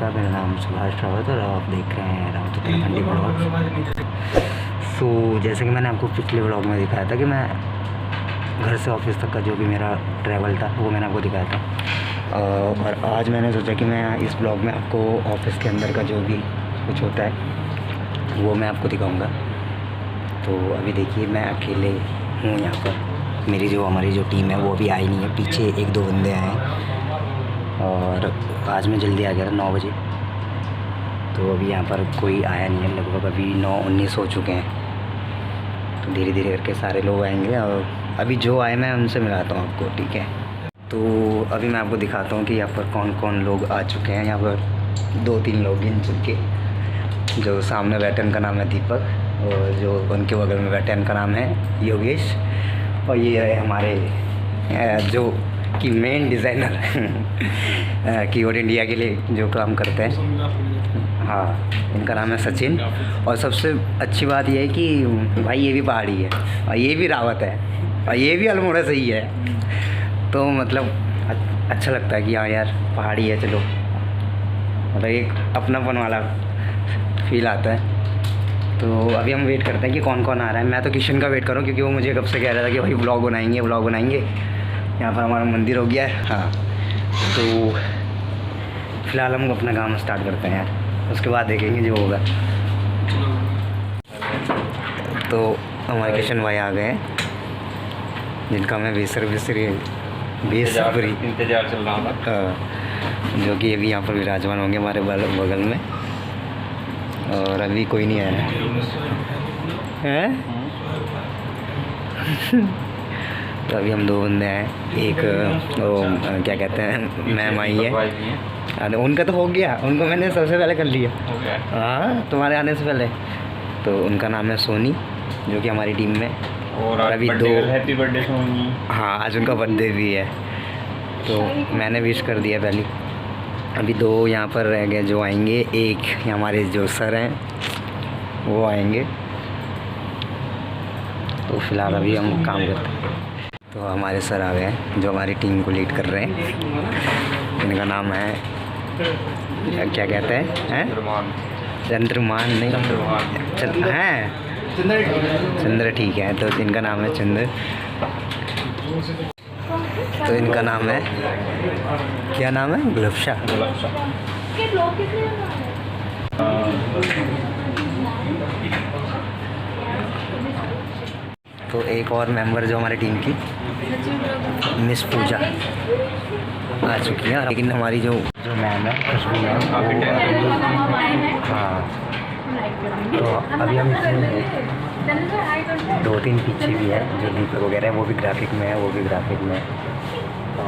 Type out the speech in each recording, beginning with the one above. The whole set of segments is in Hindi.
नमस्कार, मेरा नाम सुभाष रावत और आप देख रहे हैं रावत उत्तराखंडी ब्लॉग। जैसे कि मैंने आपको पिछले ब्लॉग में दिखाया था कि मैं घर से ऑफिस तक का जो भी मेरा ट्रैवल था वो मैंने आपको दिखाया था। और आज मैंने सोचा कि मैं इस ब्लॉग में आपको ऑफिस के अंदर का जो भी कुछ होता है वो मैं आपको दिखाऊंगा। तो अभी देखिए मैं अकेले हूँ यहाँ पर, हमारी जो टीम है वो अभी आई नहीं है, पीछे एक दो बंदे आए हैं। और आज मैं जल्दी आ गया था 9 बजे, तो अभी यहाँ पर कोई आया नहीं है। लगभग अभी 9:19 हो चुके हैं, तो धीरे धीरे करके सारे लोग आएंगे और अभी जो आए मैं उनसे मिलाता हूँ आपको, ठीक है। तो अभी मैं आपको दिखाता हूँ कि यहाँ पर कौन कौन लोग आ चुके हैं। यहाँ पर 2-3 लोग गिन चुके, जो सामने बैठे उनका नाम है दीपक, और जो उनके बगल में बैठे उनका नाम है योगेश, और ये है हमारे जो कि मेन डिज़ाइनर कीबोर्ड इंडिया के लिए जो काम करते हैं, हाँ, इनका नाम है सचिन। और सबसे अच्छी बात यह है कि भाई ये भी पहाड़ी है और ये भी रावत है और ये भी अल्मोड़ा से ही है, तो मतलब अच्छा लगता है कि हाँ यार पहाड़ी है, चलो मतलब एक अपनापन वाला फील आता है। तो अभी हम वेट करते हैं कि कौन कौन आ रहा है। मैं तो किशन का वेट कर रहा हूँ क्योंकि वो मुझे कब से कह रहा था कि भाई व्लॉग बनाएंगे। यहाँ पर हमारा मंदिर हो गया है, हाँ। तो फिलहाल हम अपना काम स्टार्ट करते हैं यार, उसके बाद देखेंगे जो होगा। तो हमारे किशन भाई आ गए हैं, जिनका मैं बेसब्री इंतजार चल रहा था, जो कि अभी यहाँ पर विराजमान होंगे हमारे बगल में। और अभी कोई नहीं आया है तो अभी हम 2 बंदे हैं, एक वो क्या कहते हैं मैम आई है, उनका तो हो गया, उनको मैंने सबसे पहले कर लिया, हाँ तुम्हारे आने से पहले। तो उनका नाम है सोनी, जो कि हमारी टीम में। और अभी 2 हैप्पी बर्थडे सोनी, हाँ आज उनका बर्थडे भी है, तो मैंने विश कर दिया पहले। अभी 2 यहाँ पर रह गए जो आएंगे, एक हमारे जो सर हैं वो आएंगे। तो फिलहाल अभी हम काम करते हैं। तो हमारे सर आ गए हैं जो हमारी टीम को लीड कर रहे हैं। इनका नाम है क्या कहते हैं चंद्रमान, नहीं हैं चंद्र, ठीक है। तो इनका नाम है चंद्र। तो इनका नाम है, क्या नाम है, गुलफ्शा। तो एक और मेंबर जो हमारी टीम की मिस पूजा आ चुकी है, लेकिन हमारी जो मैम है खुशबू मैम, हाँ। तो अभी हम इसमें 2-3 पीछे भी है जो दीपक वगैरह है, वो भी ग्राफिक में है, और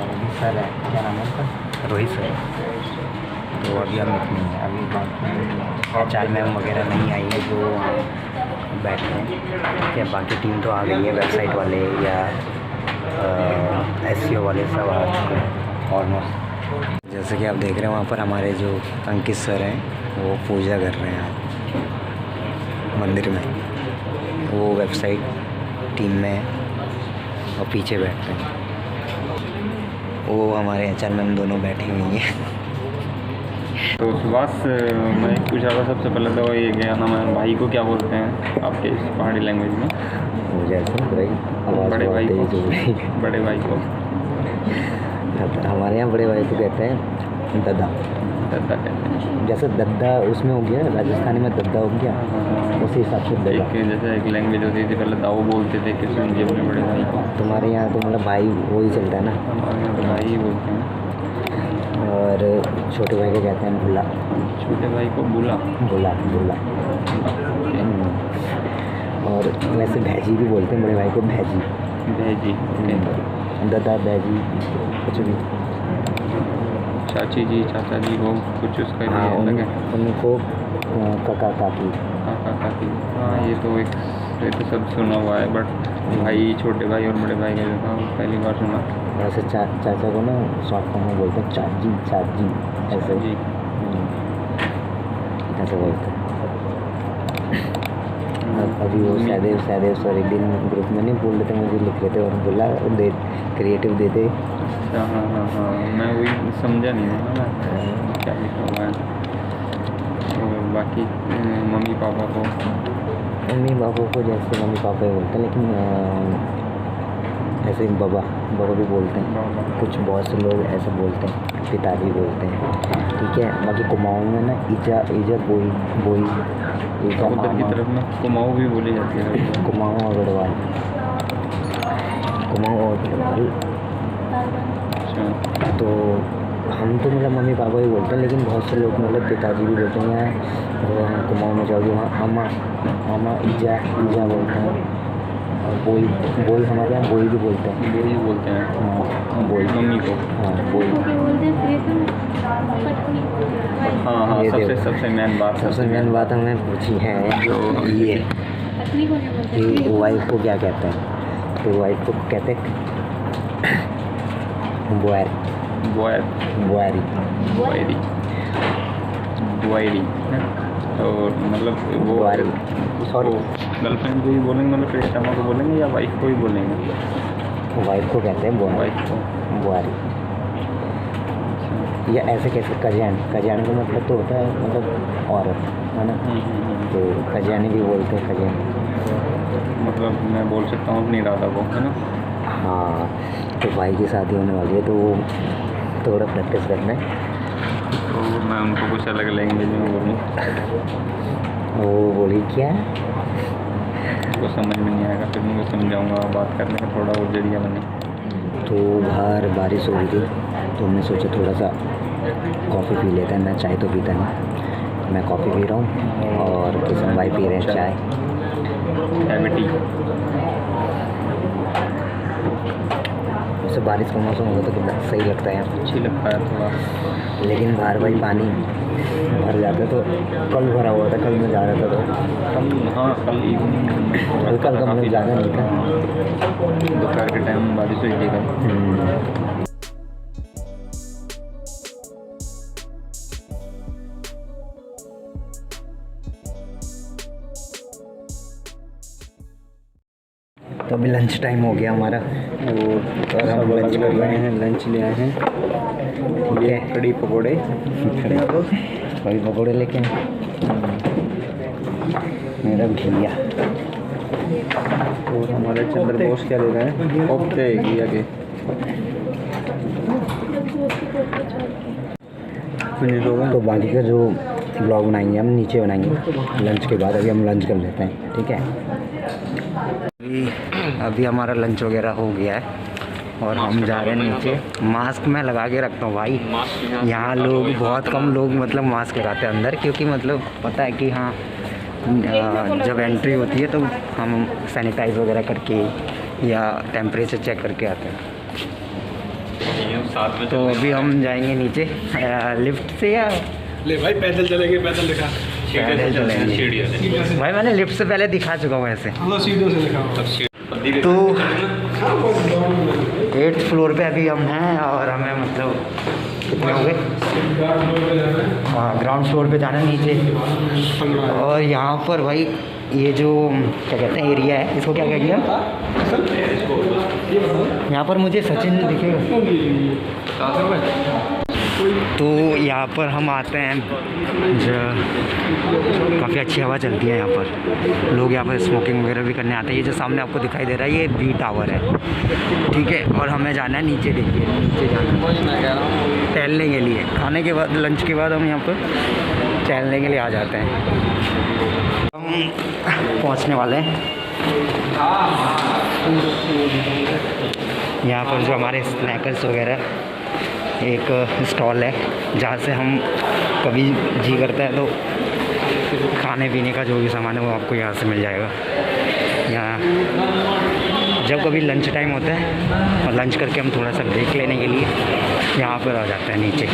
अभी सर है, क्या नाम है उनका, रोहित सर। तो अभी हम इतनी हैं, अभी 4 मैम वगैरह नहीं आई है जो बैठे हैं, ठीक है। बाकी टीम तो आ गई है, वेबसाइट वाले या SEO वाले सब आ चुके हैं ऑलमोस्ट। जैसे कि आप देख रहे हैं वहाँ पर हमारे जो अंकित सर हैं वो पूजा कर रहे हैं मंदिर में, वो वेबसाइट टीम में है और पीछे बैठते हैं वो हमारे HR मैम दोनों बैठी हुई हैं। तो सुभाष मैं पूछा था सबसे पहले तो ये क्या नाम है, भाई को क्या बोलते हैं आपके इस पहाड़ी लैंग्वेज में? बड़े भाई को हमारे यहाँ बड़े भाई को कहते हैं दद्दा कहते हैं। जैसे दद्दा उसमें हो गया, राजस्थानी में दद्दा हो गया, उसी हिसाब से दद्दा। जैसे एक लैंग्वेज होती थी पहले, दाऊ बोलते थे किसी जी अपने बड़े भाई को। तुम्हारे यहाँ तो मतलब भाई वो ही चलता है ना? हमारे यहाँ तो भाई ही बोलते हैं। और छोटे भाई को कहते हैं भूला। छोटे भाई को भूला। और वैसे भैजी भी बोलते हैं बड़े भाई को, भैजी, दादा भैजी कुछ भी। चाची जी, चाचा जी, वो कुछ उसका हाँ, लगे उनको काका काकी। हाँ ये तो सब सुना हुआ है, बट भाई, छोटे भाई और बड़े भाई का जो था पहली बार सुना। वैसे चाचा को ना शॉर्ट फॉर्म में बोलते हैं चाची ऐसे जी, ऐसे बोलते हैं। अभी वो सहदेव सर एक दिन ग्रुप में नहीं बोल रहे थे, मुझे लिख रहे थे और बोला क्रिएटिव दे। हाँ, मैं वही समझा नहीं था ना क्या लिखा हुआ है। बाकी मम्मी पापा को? मम्मी पापा को जैसे मम्मी पापा ही बोलते हैं, लेकिन ऐसे बाबा बाबा भी बोलते हैं। बाबा। कुछ बहुत से लोग ऐसे बोलते हैं, पिताजी बोलते हैं, ठीक है। बाकी कुमाऊँ में ना ईजा ईजा बोई बोई ईजा उधर की तरफ में कुमाऊँ भी बोली जाती है। कुमाऊँ और गढ़वाल, कुमाऊँ और गढ़वाल। अच्छा। तो हम तो मतलब मम्मी पापा ही बोलते हैं, लेकिन बहुत से लोग मतलब पिताजी भी बोलते हैं। यहाँ कुमाऊँ में जाओगे वहाँ अम्मा अम्मा ईजा ईजा बोलते हैं। और बोई बोई हमारे यहाँ बोई भी बोलते हैं। बोई बोलते हैं। हाँ बोई मम्मी को। हाँ बोई। हाँ हाँ, ये सबसे देखो। सबसे मेन बात सबसे मेन बात हमने पूछी है तो ये कि वाइफ को क्या कहते हैं। तो वाइफ को कहते हैं बुआरी बुआरी बुआरी बुआरी। तो मतलब वो बुआरी सॉरी गर्लफ्रेंड को ही बोलेंगे, मतलब प्रेस्टमा को बोलेंगे या वाइफ को ही बोलेंगे? वाइफ को कहते हैं बुआरी वाइफ को। बुआरी। या ऐसे कैसे कजैन कजैन का मतलब तो होता है मतलब औरत, है ना। तो कजैनी भी बोलते हैं कजैन। मतलब मैं बोल सकता हूँ अपनी राधा को, है ना। हाँ तो भाई की शादी होने वाली है, तो वो थोड़ा प्रैक्टिस करना है। तो मैं उनको कुछ अलग लैंग्वेज में बोलूँ, वो बोली क्या उनको समझ में नहीं आएगा, फिर उनको समझाऊँगा, बात करने का थोड़ा वो जरिया बने। तो बाहर बारिश हो रही थी, तो हमने सोचा थोड़ा सा कॉफ़ी पी लेते हैं। मैं चाय तो पीता नहीं, मैं कॉफ़ी पी रहा हूँ और किशन भाई पी रहे हैं चाय। टी। वैसे बारिश का मौसम होगा तो कितना सही लगता है यहाँ, अच्छी लगता है थोड़ा। लेकिन बाहर भाई पानी भर जाता है। तो कल भरा हुआ था, कल मैं जा रहा था तो कल, हाँ कल इवनिंग हल्का हल्का मतलब ज़्यादा नहीं था। दोपहर के टाइम बारिश हुई थी कल। तो अभी लंच टाइम हो गया हमारा और हम लंच कर रहे हैं, लंच ले आए हैं, ठीक है। कड़ी पकौड़े वही पकौड़े लेके आए मेरा भैया। और हमारे चंद्र बोस क्या ले रहे हैं? कोफ्ते घिया के। तो बाकी का जो ब्लॉग बनाएंगे हम नीचे बनाएंगे लंच के बाद। अभी हम लंच कर लेते हैं, ठीक है। अभी हमारा लंच वगैरह हो गया है और हम जा रहे हैं नीचे। मास्क मैं लगा के रखता हूँ भाई, यहाँ लोग बहुत कम लोग मतलब मास्क लगाते हैं अंदर, क्योंकि मतलब पता है कि हाँ जब एंट्री होती है तो हम सैनिटाइज वगैरह करके या टेम्परेचर चेक करके आते हैं। तो अभी हम जाएंगे नीचे लिफ्ट से या ले भाई पैदल चलेंगे, पैदल दिखा। पैदल चलेंगे भाई। मैंने लिफ्ट से पहले दिखा चुका हूँ ऐसे। चलो सीधे से दिखाओ। तो 8th फ्लोर पे अभी हम हैं और हमें मतलब कितने हो गए, हाँ ग्राउंड फ्लोर पे जाना नीचे। और यहाँ पर भाई ये जो क्या कहते हैं एरिया है, इसको क्या कहेंगे हम? यहाँ पर मुझे सचिन दिखेगा। तो यहाँ पर हम आते हैं, जो काफ़ी अच्छी हवा चलती है यहाँ पर। लोग यहाँ पर स्मोकिंग वगैरह भी करने आते हैं। ये जो सामने आपको दिखाई दे रहा है ये बी टावर है, ठीक है। और हमें जाना है नीचे, देखिए नीचे जाना है टहलने के लिए। खाने के बाद लंच के बाद हम यहाँ पर टहलने के लिए आ जाते हैं। हम पहुँचने वाले हैं यहाँ पर। जो हमारे स्नैकर्स वगैरह एक स्टॉल है जहाँ से हम कभी जी करता है तो खाने पीने का जो भी सामान है वो आपको यहाँ से मिल जाएगा। यहाँ जब कभी लंच टाइम होता है और लंच करके हम थोड़ा सा ब्रेक लेने के लिए यहाँ पर आ जाते हैं नीचे।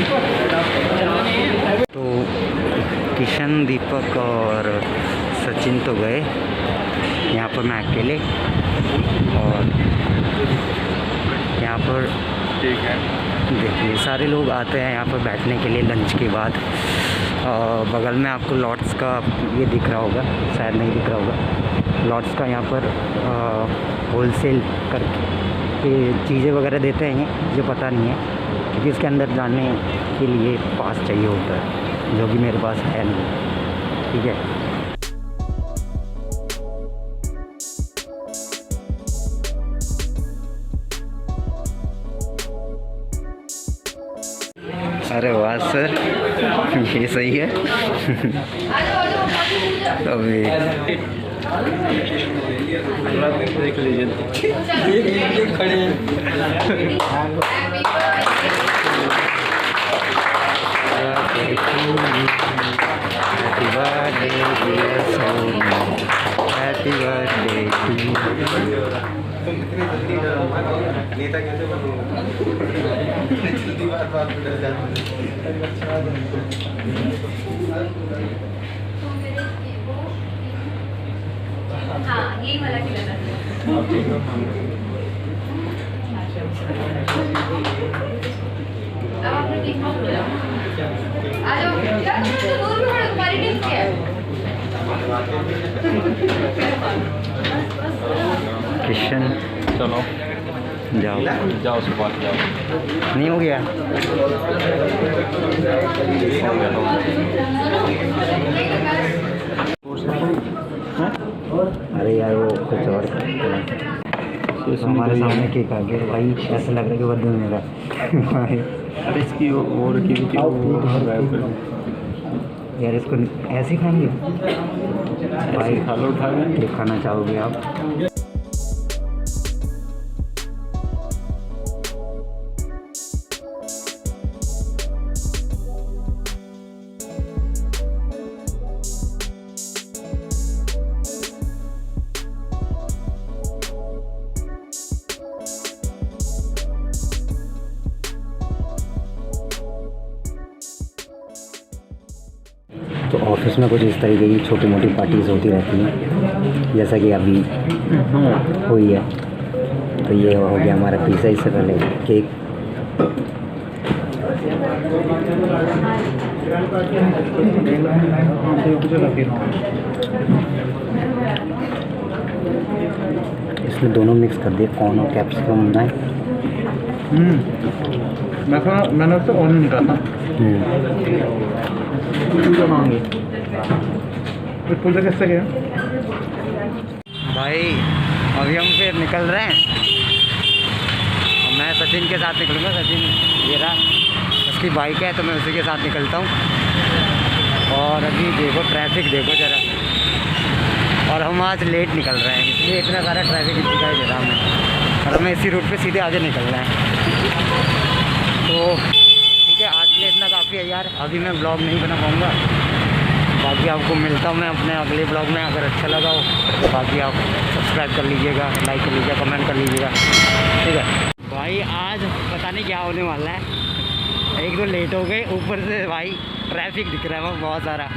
तो किशन, दीपक और सचिन तो गए, यहाँ पर मैं अकेले। और यहाँ पर ठीक है, देखिए सारे लोग आते हैं यहाँ पर बैठने के लिए लंच के बाद। बगल में आपको लॉट्स का ये दिख रहा होगा, शायद नहीं दिख रहा होगा। लॉट्स का यहाँ पर होलसेल करके चीज़ें वगैरह देते हैं, मुझे पता नहीं है क्योंकि इसके अंदर जाने के लिए पास चाहिए होता है, जो कि मेरे पास है नहीं। ठीक है। अरे वाह सर, ये सही है। अभी देख लीजिए खड़े happy birthday dear Sonu, happy birthday to नेता कैसे हाँ यही वाला खिलाना अब आपने देखा बोला आ जाओ यार तुम तो दूर में खड़े तुम्हारी टीम क्या है किशन चलो जाओ जाओ सुबह जाओ। नहीं हो गया। अरे यार वो कुछ और तो हमारे सामने केक आ गया भाई, ऐसा लग रहा है कि बर्थडे मेरा भाई। अरे इसकी और की यार इसको ऐसे ही खाएंगे भाई? खा लो उठा के। केक खाना चाहोगे आप? तो ऑफिस में कुछ इस तरीके की छोटी मोटी पार्टीज होती रहती हैं, जैसा कि अभी हुई है। तो ये हो गया हमारा पिज़्ज़ा, इससे पहले केक। इसमें दोनों मिक्स कर दिए, कॉर्न और कैप्सिकम बनाए। मैंने उससे ऑन निकाला पूजा कैसे गया भाई? अभी हम फिर निकल रहे हैं और मैं सचिन के साथ निकलूँगा। सचिन ये रहा, उसकी बाइक है तो मैं उसी के साथ निकलता हूँ। और अभी देखो ट्रैफिक देखो ज़रा, और हम आज लेट निकल रहे हैं इसलिए इतना सारा ट्रैफिक दिखाई दे रहा हमें, और हमें इसी रूट पे सीधे आगे निकल रहे हैं। तो ठीक है, आज के लिए इतना काफ़ी है यार। अभी मैं ब्लॉग नहीं बना पाऊँगा, बाकी आपको मिलता हूँ मैं अपने अगले ब्लॉग में। अगर अच्छा लगा हो तो बाकी आप सब्सक्राइब कर लीजिएगा, लाइक कर लीजिएगा, कमेंट कर लीजिएगा, ठीक है भाई। आज पता नहीं क्या होने वाला है, एक तो लेट हो गए, ऊपर से भाई ट्रैफिक दिख रहा है बहुत सारा।